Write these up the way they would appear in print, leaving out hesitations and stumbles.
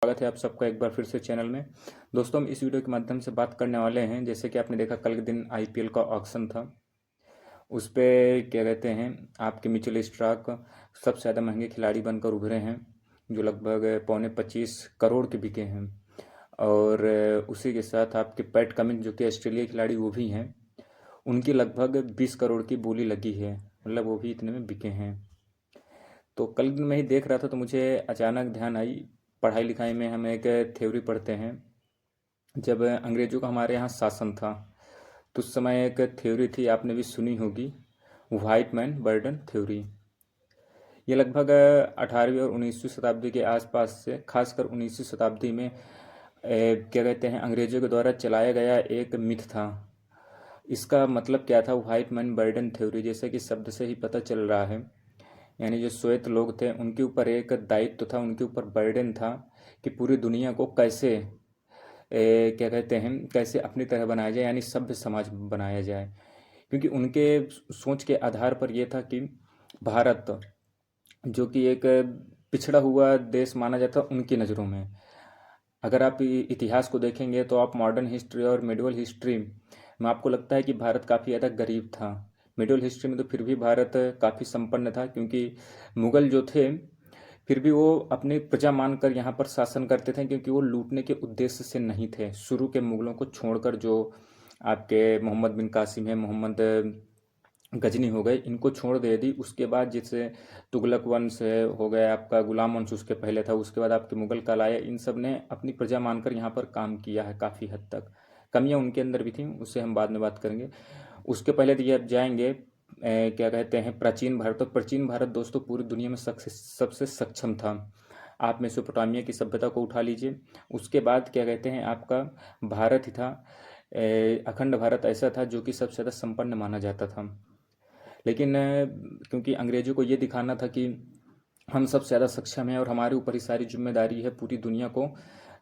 स्वागत है आप सबका एक बार फिर से चैनल में। दोस्तों, हम इस वीडियो के माध्यम से बात करने वाले हैं, जैसे कि आपने देखा कल के दिन आईपीएल का ऑक्शन था। उस पे क्या कहते हैं, आपके मिचेल स्टार्क सबसे ज़्यादा महंगे खिलाड़ी बनकर उभरे हैं, जो लगभग 25.25 करोड़ के बिके हैं। और उसी के साथ आपके पैट कमिंस, जो कि ऑस्ट्रेलिया खिलाड़ी वो भी हैं, उनकी लगभग 20 करोड़ की बोली लगी है, मतलब वो भी इतने में बिके हैं। तो कल दिन मैं ही देख रहा था तो मुझे अचानक ध्यान आई, पढ़ाई लिखाई में हम एक थ्योरी पढ़ते हैं। जब अंग्रेज़ों का हमारे यहाँ शासन था तो उस समय एक थ्योरी थी, आपने भी सुनी होगी, वाइट मैन बर्डन थ्योरी। ये लगभग 18वीं और 19वीं शताब्दी के आसपास से, खासकर 19वीं शताब्दी में क्या कहते हैं, अंग्रेज़ों के द्वारा चलाया गया एक मिथ था। इसका मतलब क्या था, वाइट मैन बर्डन थ्योरी, जैसे कि शब्द से ही पता चल रहा है, यानी जो श्वेत लोग थे उनके ऊपर एक दायित्व था, उनके ऊपर बर्डन था कि पूरी दुनिया को कैसे क्या कहते हैं, कैसे अपनी तरह बनाया जाए, यानी सभ्य समाज बनाया जाए। क्योंकि उनके सोच के आधार पर यह था कि भारत, जो कि एक पिछड़ा हुआ देश माना जाता उनकी नज़रों में, अगर आप इतिहास को देखेंगे तो आप मॉडर्न हिस्ट्री और मिडिवल हिस्ट्री में आपको लगता है कि भारत काफ़ी ज़्यादा गरीब था। मिडिवल हिस्ट्री में तो फिर भी भारत काफ़ी संपन्न था, क्योंकि मुग़ल जो थे फिर भी वो अपनी प्रजा मानकर यहाँ पर शासन करते थे, क्योंकि वो लूटने के उद्देश्य से नहीं थे। शुरू के मुग़लों को छोड़कर, जो आपके मोहम्मद बिन कासिम है, मोहम्मद गजनी हो गए, इनको छोड़ दे दी। उसके बाद जैसे तुगलक वंश है, हो गया आपका गुलाम वंश, उसके पहले था, उसके बाद आपके मुग़ल काल आया। इन सब ने अपनी प्रजा मानकर यहाँ पर काम किया है काफ़ी हद तक। कमियाँ उनके अंदर भी थी, उससे हम बाद में बात करेंगे। उसके पहले तो ये आप जाएंगे क्या कहते हैं, प्राचीन भारत। तो प्राचीन भारत दोस्तों पूरी दुनिया में सबसे सक्षम था। आप मेसोपोटामिया की सभ्यता को उठा लीजिए, उसके बाद क्या कहते हैं, आपका भारत ही था। अखंड भारत ऐसा था जो कि सबसे ज़्यादा संपन्न माना जाता था। लेकिन क्योंकि अंग्रेज़ों को ये दिखाना था कि हम सबसे ज़्यादा सक्षम हैं और हमारे ऊपर ही सारी जिम्मेदारी है पूरी दुनिया को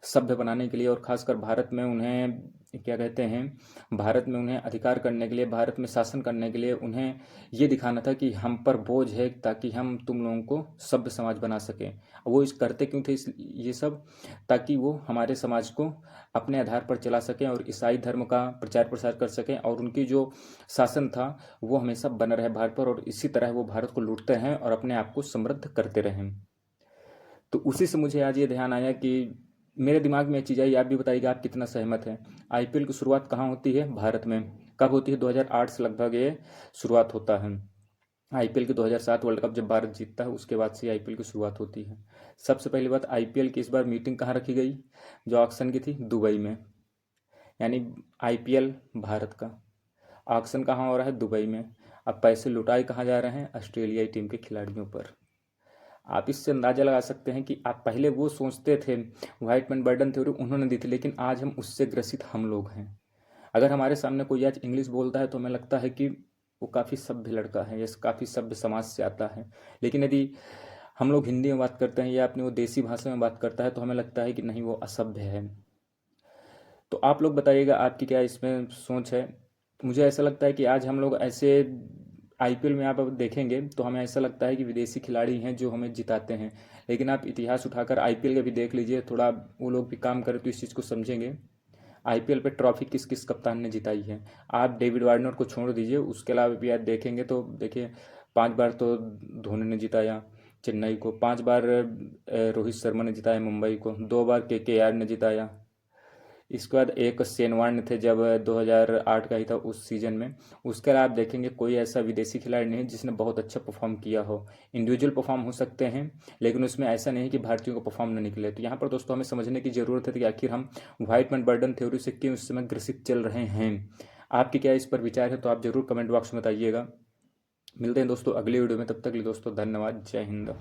सभ्य बनाने के लिए, और ख़ासकर भारत में उन्हें क्या कहते हैं, भारत में उन्हें अधिकार करने के लिए, भारत में शासन करने के लिए उन्हें ये दिखाना था कि हम पर बोझ है, ताकि हम तुम लोगों को सभ्य समाज बना सकें। वो इस करते क्यों थे ये सब, ताकि वो हमारे समाज को अपने आधार पर चला सकें और ईसाई धर्म का प्रचार प्रसार कर सकें, और उनकी जो शासन था वो हमेशा बना रहे भारत पर, और इसी तरह वो भारत को लूटते रहें और अपने आप को समृद्ध करते रहें। तो उसी से मुझे आज ये ध्यान आया कि मेरे दिमाग में एक चीज़ आई, आप भी बताइएगा आप कितना सहमत हैं। आईपीएल की शुरुआत कहाँ होती है? भारत में। कब होती है? 2008 से लगभग ये शुरुआत होता है। आईपीएल की 2007 वर्ल्ड कप जब भारत जीतता है, उसके बाद से आईपीएल की शुरुआत होती है। सबसे पहली बात, आईपीएल की इस बार मीटिंग कहाँ रखी गई? जो ऑक्शन की थी, दुबई में। यानी आईपीएल भारत का, ऑक्शन कहाँ हो रहा है? दुबई में। अब पैसे लुटाए कहाँ जा रहे हैं? ऑस्ट्रेलियाई टीम के खिलाड़ियों पर। आप इससे अंदाज़ा लगा सकते हैं कि आप पहले वो सोचते थे, व्हाइट मैन बर्डन थ्योरी उन्होंने दी थी, लेकिन आज हम उससे ग्रसित हम लोग हैं। अगर हमारे सामने कोई आज इंग्लिश बोलता है तो हमें लगता है कि वो काफ़ी सभ्य लड़का है या काफ़ी सभ्य समाज से आता है। लेकिन यदि हम लोग हिंदी में बात करते हैं या अपनी वो देसी भाषा में बात करता है तो हमें लगता है कि नहीं, वो असभ्य है। तो आप लोग बताइएगा आपकी क्या इसमें सोच है। मुझे ऐसा लगता है कि आज हम लोग ऐसे, आईपीएल में आप अब देखेंगे तो हमें ऐसा लगता है कि विदेशी खिलाड़ी हैं जो हमें जिताते हैं, लेकिन आप इतिहास उठाकर आईपीएल का भी देख लीजिए, थोड़ा वो लोग भी काम करें तो इस चीज़ को समझेंगे। आईपीएल पे ट्रॉफी किस किस कप्तान ने जिताई है। आप डेविड वार्नर को छोड़ दीजिए, उसके अलावा भी आप देखेंगे तो देखिए, 5 बार तो धोनी ने जिताया चेन्नई को, 5 बार रोहित शर्मा ने जिताया मुंबई को, 2 बार केकेआर ने जिताया। इसके बाद एक सेनवार्न थे जब 2008 का ही था उस सीज़न में। उसके अलावा आप देखेंगे कोई ऐसा विदेशी खिलाड़ी नहीं जिसने बहुत अच्छा परफॉर्म किया हो। इंडिविजुअल परफॉर्म हो सकते हैं, लेकिन उसमें ऐसा नहीं कि भारतीयों को परफॉर्म न निकले। तो यहाँ पर दोस्तों हमें समझने की ज़रूरत है कि आखिर हम व्हाइट मैन बर्डन थ्योरी से क्यों इस समय ग्रसित चल रहे हैं। आपके क्या इस पर विचार है तो आप ज़रूर कमेंट बॉक्स में बताइएगा। मिलते हैं दोस्तों अगली वीडियो में, तब तक के लिए दोस्तों धन्यवाद। जय हिंद।